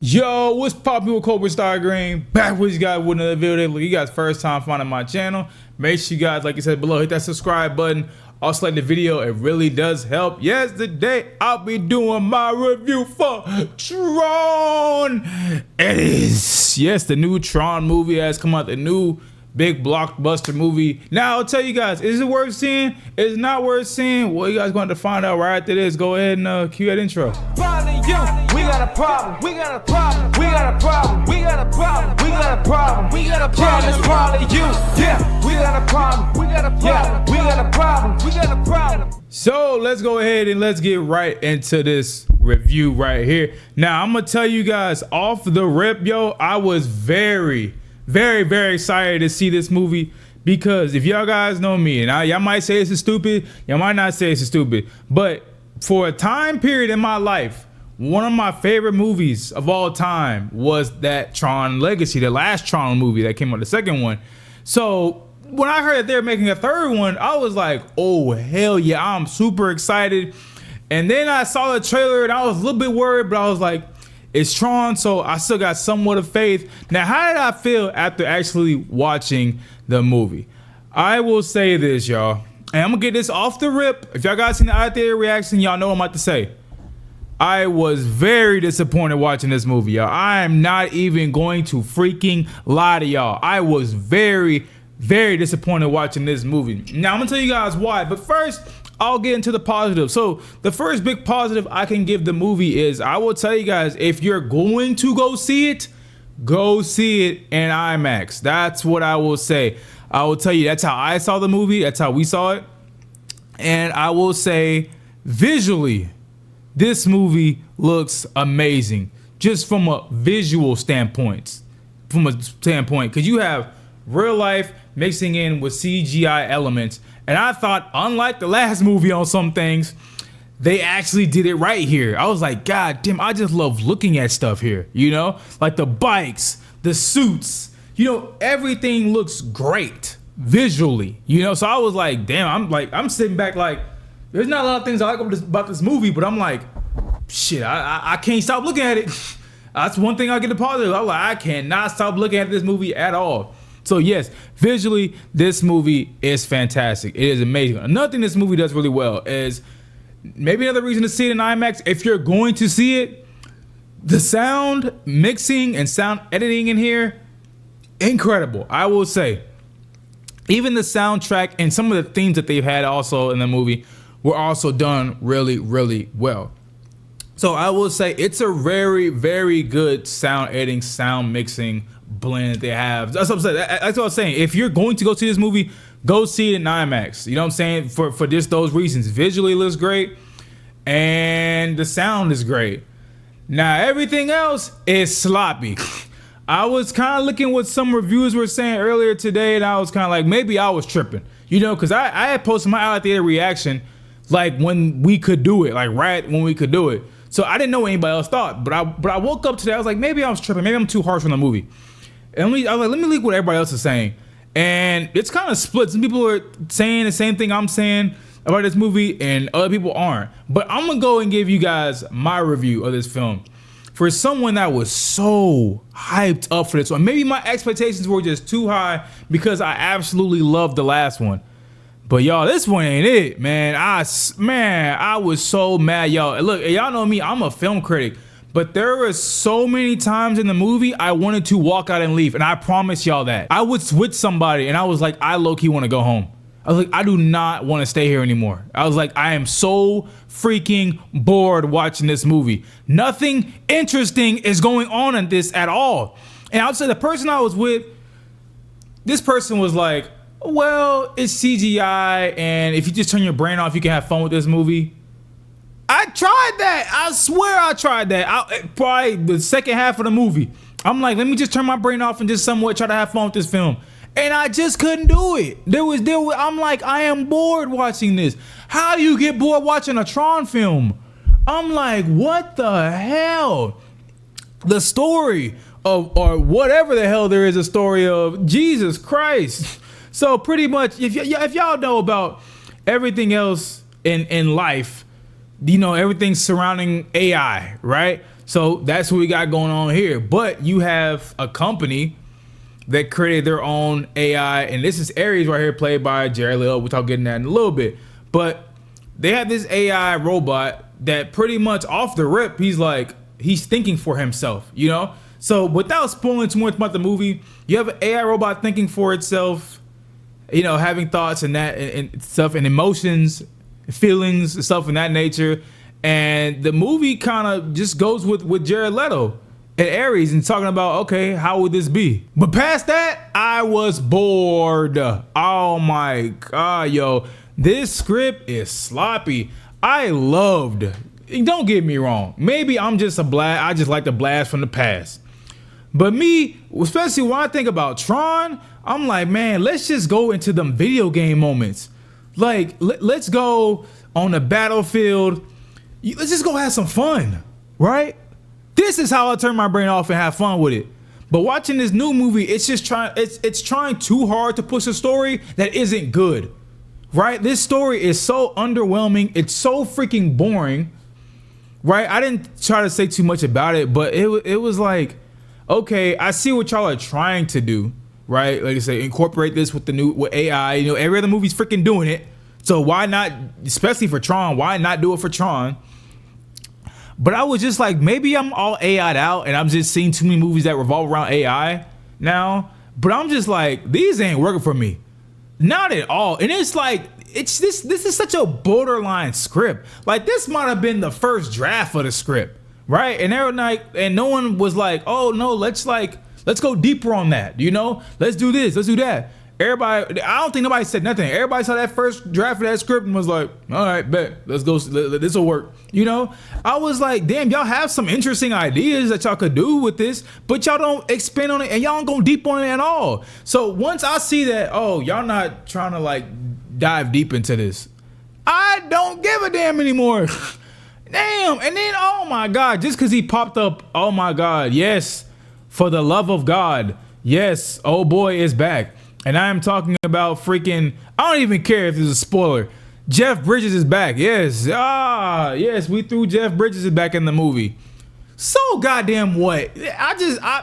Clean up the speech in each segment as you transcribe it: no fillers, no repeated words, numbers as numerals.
Yo, what's poppin' with Cobra Star Green? Back with you guys with another video. Look, you guys first time finding my channel. Make sure you guys, like I said below, hit that subscribe button. Also like the video, it really does help. Yes, today I'll be doing my review for Tron. It is, yes, the new Tron movie has come out, the new big blockbuster movie. Now I'll tell you guys, is it worth seeing? Is it not worth seeing? Well, you guys going to find out right after this. Go ahead and cue that intro. We got a problem, we got a problem, we got a problem, we got a problem, we got a problem, we got a problem, it's probably you. Yeah, we got a problem, we got a problem, yeah, we got a problem, we got a problem. So let's go ahead and let's get right into this review right here. Now I'm gonna tell you guys off the rip, yo, I was very excited to see this movie, because if y'all guys know me, and y'all might say this is stupid, y'all might not say this is stupid, but for a time period in my life, one of my favorite movies of all time was that Tron Legacy, the last Tron movie that came out, the second one. So when I heard that they're making a third one, I was like, oh hell yeah, I'm super excited. And then I saw the trailer and I was a little bit worried, but I was like, it's Tron, so I still got somewhat of faith. Now, how did I feel after actually watching the movie? I will say this, y'all, and I'm gonna get this off the rip. If y'all guys seen the out there reaction, y'all know what I'm about to say. I was very disappointed watching this movie, y'all. I am not even going to freaking lie to y'all. I was very disappointed watching this movie. Now, I'm gonna tell you guys why, but first, I'll get into the positive. So the first big positive I can give the movie is, I will tell you guys, if you're going to go see it in IMAX. That's what I will say. I will tell you, that's how I saw the movie. That's how we saw it. And I will say, visually, this movie looks amazing, just from a visual standpoint. Because you have real life mixing in with CGI elements. And I thought, unlike the last movie on some things, they actually did it right here. I was like, God damn, I just love looking at stuff here, you know? Like the bikes, the suits, you know, everything looks great visually, you know? So I was like, damn, I'm sitting back like, there's not a lot of things I like about this movie, but I'm like, shit, I can't stop looking at it. That's one thing I get the positive. I'm like, I cannot stop looking at this movie at all. So yes, visually, this movie is fantastic. It is amazing. Another thing this movie does really well is, maybe another reason to see it in IMAX, if you're going to see it, the sound mixing and sound editing in here, incredible. I will say, even the soundtrack and some of the themes that they've had also in the movie were also done really well. So I will say it's a very good sound editing, sound mixing blend that they have. That's what I'm saying. That's what I'm saying. If you're going to go see this movie, go see it in IMAX. You know what I'm saying? For just those reasons. Visually it looks great and the sound is great. Now everything else is sloppy. I was kind of looking what some reviewers were saying earlier today, and I was kind of like, maybe I was tripping, you know, because I had posted my out there reaction like when we could do it, like right when we could do it. So I didn't know what anybody else thought, but I woke up today, I was like, maybe I was tripping, maybe I'm too harsh on the movie. And I was like, let me leak what everybody else is saying. And it's kind of split. Some people are saying the same thing I'm saying about this movie, and other people aren't. But I'm gonna go and give you guys my review of this film. For someone that was so hyped up for this one, maybe my expectations were just too high because I absolutely loved the last one. But y'all, this one ain't it, man. I was so mad, y'all. Look, y'all know me, I'm a film critic, but there were so many times in the movie I wanted to walk out and leave, and I promise y'all that. I was with somebody and I was like, I low-key want to go home. I was like, I do not want to stay here anymore. I was like, I am so freaking bored watching this movie. Nothing interesting is going on in this at all. And I would say the person I was with, this person was like, well, it's CGI, and if you just turn your brain off, you can have fun with this movie. I tried that. I swear I tried that. Probably the second half of the movie. I'm like, let me just turn my brain off and just somewhat try to have fun with this film. And I just couldn't do it. I'm like, I am bored watching this. How do you get bored watching a Tron film? I'm like, what the hell? The story of, or whatever the hell there is a story of, Jesus Christ. So pretty much, if y'all know about everything else in life, you know, everything surrounding AI, right? So that's what we got going on here. But you have a company that created their own AI, and this is Ares right here, played by Jared Leto, which I'll get into that in a little bit. But they have this AI robot that pretty much off the rip, he's thinking for himself, you know? So without spoiling too much about the movie, you have an AI robot thinking for itself, you know, having thoughts and that and stuff and emotions, feelings and stuff in that nature. And the movie kind of just goes with Jared Leto and Ares and talking about, okay, how would this be? But past that, I was bored. Oh my God, yo. This script is sloppy. I loved, don't get me wrong, maybe I'm just I just like the blast from the past. But me, especially when I think about Tron, I'm like, man, let's just go into them video game moments. Like, let's go on the battlefield. Let's just go have some fun, right? This is how I turn my brain off and have fun with it. But watching this new movie, it's trying too hard to push a story that isn't good, right? This story is so underwhelming. It's so freaking boring, right? I didn't try to say too much about it, but it was like, okay, I see what y'all are trying to do, right? Like I say, incorporate this with AI. You know, every other movie's freaking doing it. So why not, especially for Tron, why not do it for Tron? But I was just like, maybe I'm all AI'd out and I'm just seeing too many movies that revolve around AI now. But I'm just like, these ain't working for me. Not at all. And it's like, this is such a borderline script. Like, this might have been the first draft of the script, right? And they were like, and no one was like, oh no, let's go deeper on that, you know? Let's do this, let's do that. Everybody, I don't think nobody said nothing. Everybody saw that first draft of that script and was like, all right, bet, let's go, this will work, you know? I was like, damn, y'all have some interesting ideas that y'all could do with this, but y'all don't expand on it and y'all don't go deep on it at all. So once I see that, oh, y'all not trying to like dive deep into this, I don't give a damn anymore. Damn. And then, oh my God, just because he popped up, oh my God, yes, for the love of God, yes, oh boy is back. And I am talking about freaking, I don't even care if it's a spoiler, Jeff Bridges is back. Yes, yes, we threw Jeff Bridges back in the movie. So goddamn what?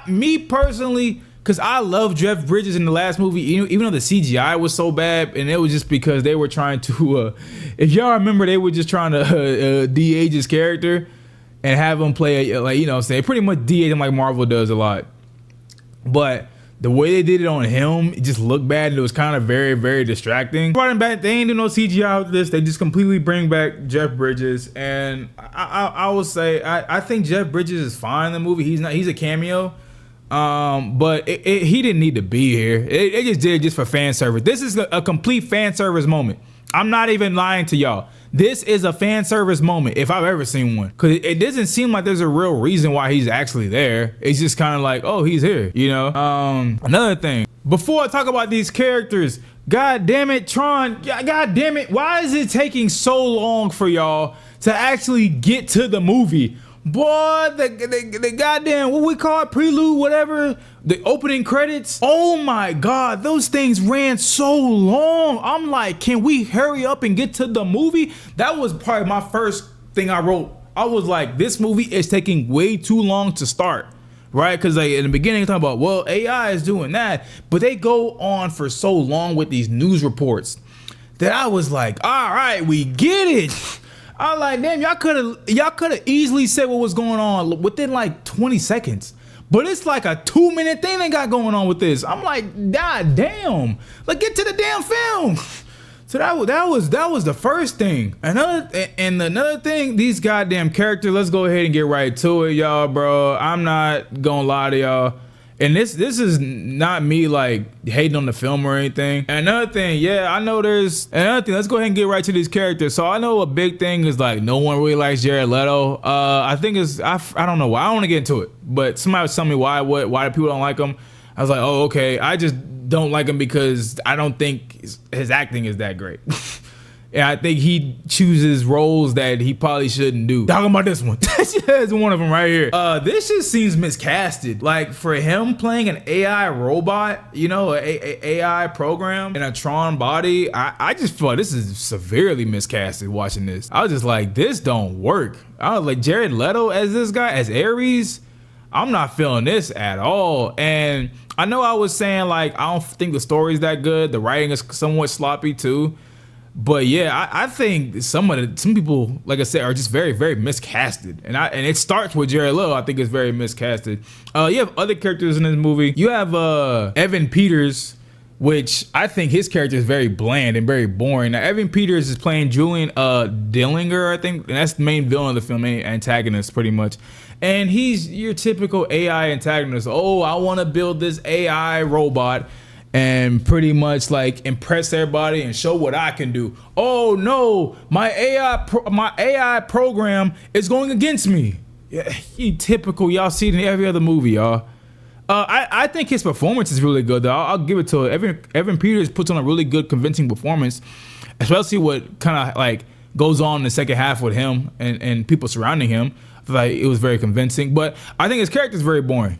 Me personally, because I love Jeff Bridges in the last movie, even though the CGI was so bad, and it was just because they were trying to, if y'all remember, they were just trying to de-age his character and have him play, like, you know what I'm saying, pretty much de-age him like Marvel does a lot. But the way they did it on him, it just looked bad, and it was kind of very, very distracting. Brought him back, they ain't do no CGI with this. They just completely bring back Jeff Bridges, and I will say I think Jeff Bridges is fine in the movie. He's a cameo, but he didn't need to be here. It just did it just for fan service. This is a complete fan service moment. I'm not even lying to y'all. This is a fan service moment if I've ever seen one, because it doesn't seem like there's a real reason why he's actually there. It's just kind of like, oh, he's here, you know. Another thing, before I talk about these characters, god damn it, Tron, god damn it, why is it taking so long for y'all to actually get to the movie? Boy, the goddamn, what we call it, prelude, whatever, the opening credits, oh my God, those things ran so long. I'm like, can we hurry up and get to the movie? That was probably my first thing I wrote. I was like, this movie is taking way too long to start, right? Because like in the beginning, talking about, well, AI is doing that, but they go on for so long with these news reports that I was like, all right, we get it. I was like, damn, y'all could have easily said what was going on within like 20 seconds. But it's like a 2-minute thing they got going on with this. I'm like, god damn. Like, get to the damn film. So that was the first thing. Another thing, these goddamn characters, let's go ahead and get right to it, y'all, bro. I'm not gonna lie to y'all. And this is not me like hating on the film or anything. And another thing, yeah, I know let's go ahead and get right to these characters. So I know a big thing is like no one really likes Jared Leto. I think I don't know why. I don't want to get into it, but somebody was telling me why people don't like him. I was like, oh, okay. I just don't like him because I don't think his acting is that great. And I think he chooses roles that he probably shouldn't do. Talking about this one. That's one of them right here. This just seems miscasted. Like, for him playing an AI robot, you know, a AI program in a Tron body, I just feel like this is severely miscasted watching this. I was just like, this don't work. I was like, Jared Leto as this guy, as Ares, I'm not feeling this at all. And I know I was saying, like, I don't think the story's that good. The writing is somewhat sloppy too. But yeah, I think some people, like I said, are just very, very miscasted. And it starts with Jared Leto. I think it's very miscasted. You have other characters in this movie. You have Evan Peters, which I think his character is very bland and very boring. Now, Evan Peters is playing Julian Dillinger, I think, and that's the main villain of the film, antagonist pretty much. And he's your typical AI antagonist. Oh, I want to build this AI robot and pretty much like impress everybody and show what I can do. Oh no, my AI program is going against me. Yeah, typical. Y'all see it in every other movie, y'all. I think his performance is really good though. I'll give it to him. Evan Peters puts on a really good, convincing performance, especially what kind of like goes on in the second half with him and people surrounding him. Like, it was very convincing, but I think his character is very boring.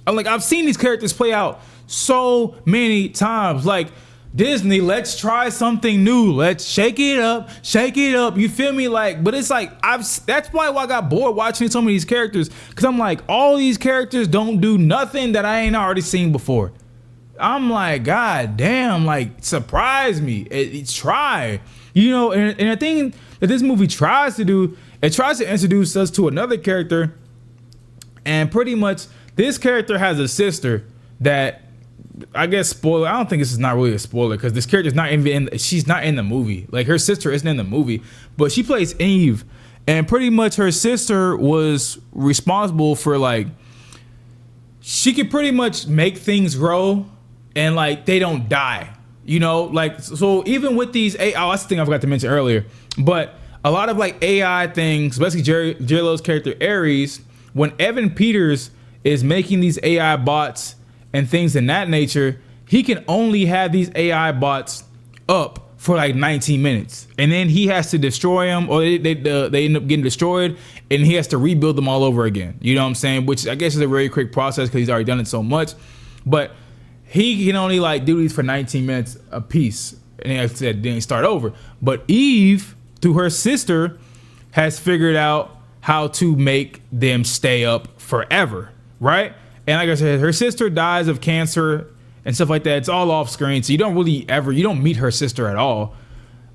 I've seen these characters play out so many times. Like, Disney, let's try something new. Let's shake it up. You feel me? Like, but it's like that's why I got bored watching some of these characters, because I'm like, all these characters don't do nothing that I ain't already seen before. I'm like, God damn, like, surprise me. Try, you know. And the thing that this movie tries to do, it tries to introduce us to another character, and pretty much this character has a sister that, I guess, spoiler, I don't think this is not really a spoiler, because this character's not even she's not in the movie. Like, her sister isn't in the movie, but she plays Eve, and pretty much her sister was responsible for, like, she could pretty much make things grow and, like, they don't die, you know. Like, so even with these that's the thing I forgot to mention earlier, but a lot of like AI things, especially Jared Leto's character Ares, when Evan Peters is making these AI bots and things in that nature, he can only have these AI bots up for like 19 minutes, and then he has to destroy them, or they end up getting destroyed, and he has to rebuild them all over again. You know what I'm saying? Which I guess is a very quick process because he's already done it so much. But he can only like do these for 19 minutes a piece, and like I said, then start over. But Eve, through her sister, has figured out how to make them stay up forever, right? And like I said, her sister dies of cancer and stuff like that. It's all off screen, so you don't meet her sister at all.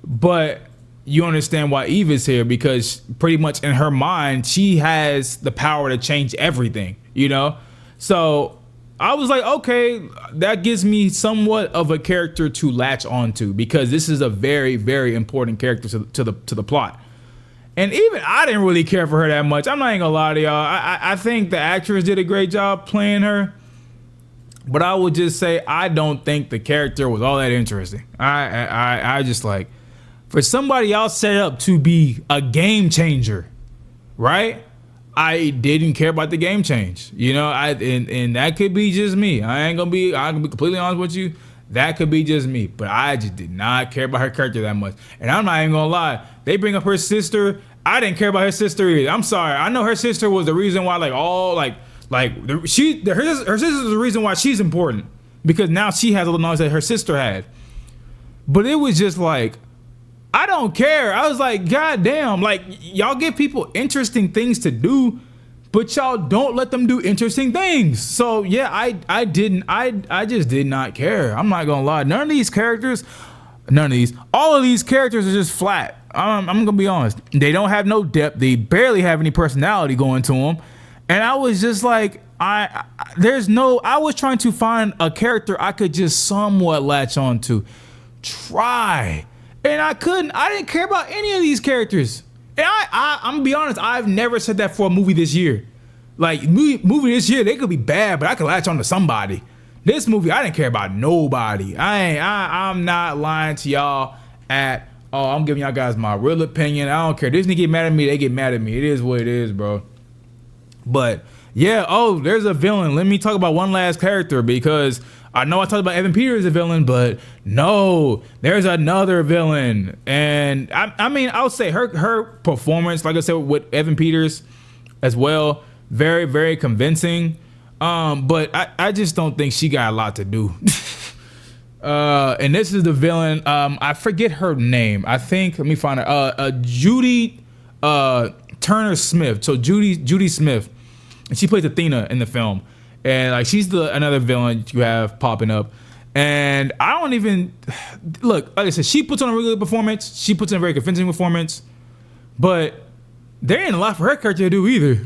But you understand why Eve is here, because pretty much in her mind, she has the power to change everything, you know? So I was like, okay, that gives me somewhat of a character to latch onto, because this is a very, very important character to the plot. And even I didn't really care for her that much. I'm not even gonna lie to y'all. I think the actress did a great job playing her, but I would just say I don't think the character was all that interesting. I just, like, for somebody else set up to be a game changer, right? I didn't care about the game change, you know. And that could be just me. I'm gonna be completely honest with you. That could be just me, but I just did not care about her character that much. And I'm not even gonna lie. They bring up her sister. I didn't care about her sister either. I'm sorry. I know her sister was the reason why, her sister is the reason why she's important, because now she has all the knowledge that her sister had. But it was just like, I don't care. I was like, God damn, like, y'all give people interesting things to do, but y'all don't let them do interesting things. So yeah, I just did not care. I'm not gonna lie. All of these characters are just flat. I'm gonna be honest. They don't have no depth. They barely have any personality going to them. And I was just like, I was trying to find a character I could just somewhat latch on to. And I couldn't. I didn't care about any of these characters. And I'm gonna be honest, I've never said that for a movie this year. Like, movie this year, they could be bad, but I could latch on to somebody. This movie, I didn't care about nobody. I'm not lying to y'all at all. I'm giving y'all guys my real opinion. I don't care. Disney get mad at me, they get mad at me. It is what it is, bro. But Yeah. Oh, there's a villain. Let me talk about one last character because I know I talked about Evan Peters as a villain, but no, there's another villain. And I mean, I'll say her performance, like I said, with Evan Peters as well, very, very convincing. But I just don't think she got a lot to do. And this is the villain. I forget her name. I think, let me find her. Judy Turner Smith. So Judy Smith. And she plays Athena in the film. And like she's another villain you have popping up. And I don't even look, like I said, she puts on a really good performance. She puts in a very convincing performance. But there ain't a lot for her character to do either.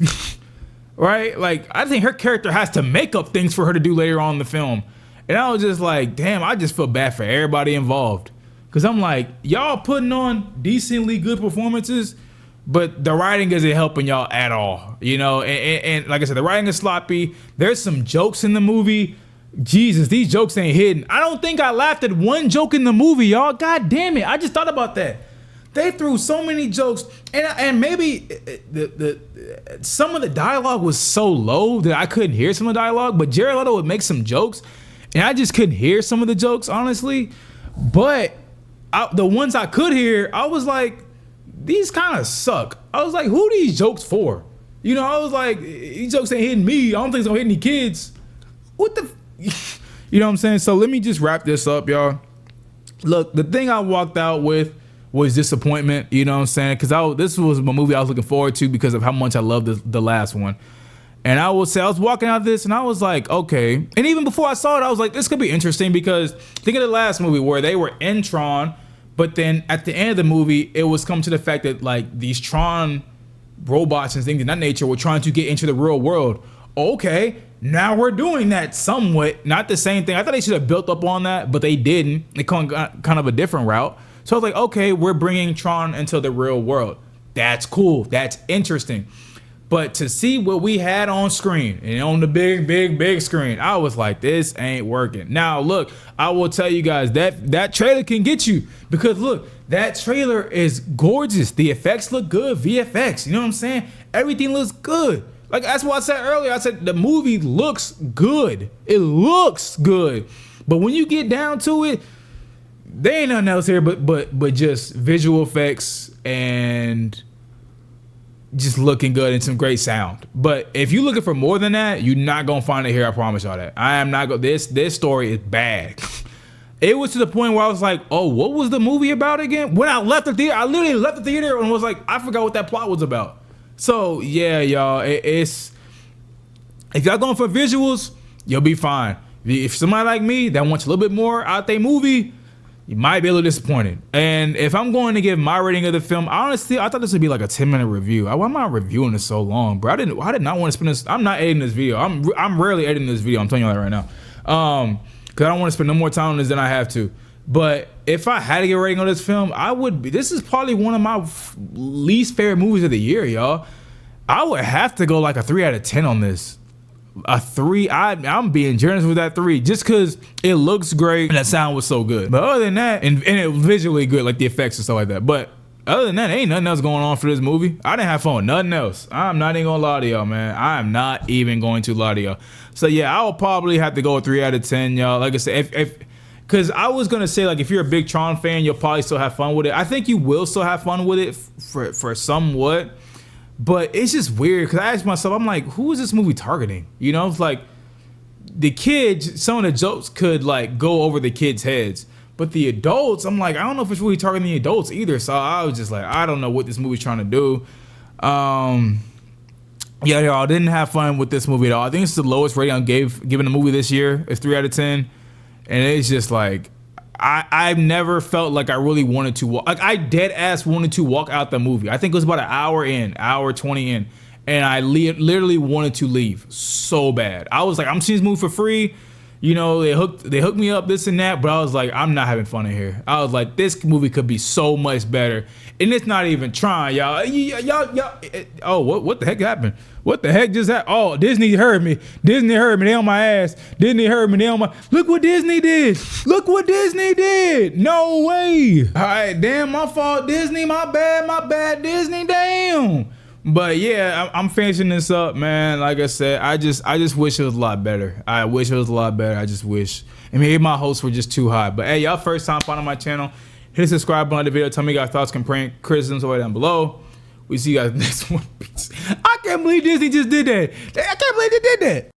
Right? Like I think her character has to make up things for her to do later on in the film. And I was just like, damn, I just feel bad for everybody involved. Cause I'm like, y'all putting on decently good performances, but the writing isn't helping y'all at all, you know. And like I said, the writing is sloppy. There's some jokes in the movie. Jesus, these jokes ain't hidden. I don't think I laughed at one joke in the movie, y'all. God damn it, I just thought about that. They threw so many jokes, and maybe some of the dialogue was so low that I couldn't hear some of the dialogue. But Jared Leto would make some jokes, and I just couldn't hear some of the jokes, honestly. But the ones I could hear, I was like, these kind of suck. I was like, who are these jokes for? You know, I was like, these jokes ain't hitting me. I don't think it's gonna hit any kids. What the, you know what I'm saying? So let me just wrap this up, y'all. Look, the thing I walked out with was disappointment. You know what I'm saying? Because this was a movie I was looking forward to because of how much I loved the last one. And I will say, I was walking out of this and I was like, okay. And even before I saw it, I was like, this could be interesting because think of the last movie where they were in Tron. But then at the end of the movie, it was come to the fact that like these Tron robots and things of that nature were trying to get into the real world. Okay, now we're doing that somewhat. Not the same thing. I thought they should have built up on that, but they didn't. They kind of a different route. So I was like, okay, we're bringing Tron into the real world. That's cool. That's interesting. But to see what we had on screen and on the big screen, I was like, this ain't working. Now, look, I will tell you guys that trailer can get you because look, that trailer is gorgeous. The effects look good. VFX, you know what I'm saying? Everything looks good. Like that's what I said earlier. I said the movie looks good. It looks good. But when you get down to it, there ain't nothing else here but just visual effects and just looking good and some great sound. But if you're looking for more than that, you're not gonna find it here. I promise y'all that. I am not gonna. This story is bad. It was to the point where I was like, oh, what was the movie about again? When I left the theater, I literally left the theater and was like, I forgot what that plot was about. So yeah, y'all, it's if y'all going for visuals, you'll be fine. If somebody like me that wants a little bit more out their movie, you might be a little disappointed. And if I'm going to give my rating of the film, honestly, I thought this would be like a 10-minute review. Why am I reviewing this so long, bro? I did not want to spend this. I'm not editing this video. I'm rarely editing this video. I'm telling you that right now. Because I don't want to spend no more time on this than I have to. But if I had to get a rating on this film, I would be. This is probably one of my least favorite movies of the year, y'all. I would have to go like a 3 out of 10 on this. A 3. I'm being generous with that 3 just because it looks great and that sound was so good. But other than that, and it was visually good, like the effects and stuff like that. But other than that, ain't nothing else going on for this movie. I didn't have fun with nothing else. I'm not even gonna lie to y'all, man. I am not even going to lie to y'all. So yeah, I will probably have to go a 3 out of 10, y'all. Like I said, if because I was gonna say like if you're a big Tron fan, you'll probably still have fun with it. I think you will still have fun with it for somewhat. But it's just weird because I asked myself, I'm like, who is this movie targeting? You know, it's like the kids, some of the jokes could like go over the kids' heads. But the adults, I'm like, I don't know if it's really targeting the adults either. So I was just like, I don't know what this movie's trying to do. Yeah, y'all didn't have fun with this movie at all. I think it's the lowest rating I'm given a movie this year. It's 3 out of 10. And it's just like, I've never felt like I really wanted to walk. Like I dead ass wanted to walk out the movie. I think it was about an hour 20 in, and I literally wanted to leave so bad. I was like, I'm seeing this movie for free. You know, they hooked me up, this and that, but I was like, I'm not having fun in here. I was like, this movie could be so much better. And it's not even trying, y'all. Oh, what the heck happened? What the heck just happened? Oh, Disney heard me. Disney heard me. They on my ass. Disney heard me. They on my. Look what Disney did. Look what Disney did. No way. All right, damn, my fault, Disney. My bad, Disney. Damn. But yeah, I'm finishing this up, man. Like I said, I just wish it was a lot better. I wish it was a lot better. I just wish. I mean, maybe my hopes were just too high. But hey, y'all first time finding my channel, hit the subscribe button on the video. Tell me your thoughts, complaints, criticisms over down below. We see you guys next one. I can't believe Disney just did that. I can't believe they did that.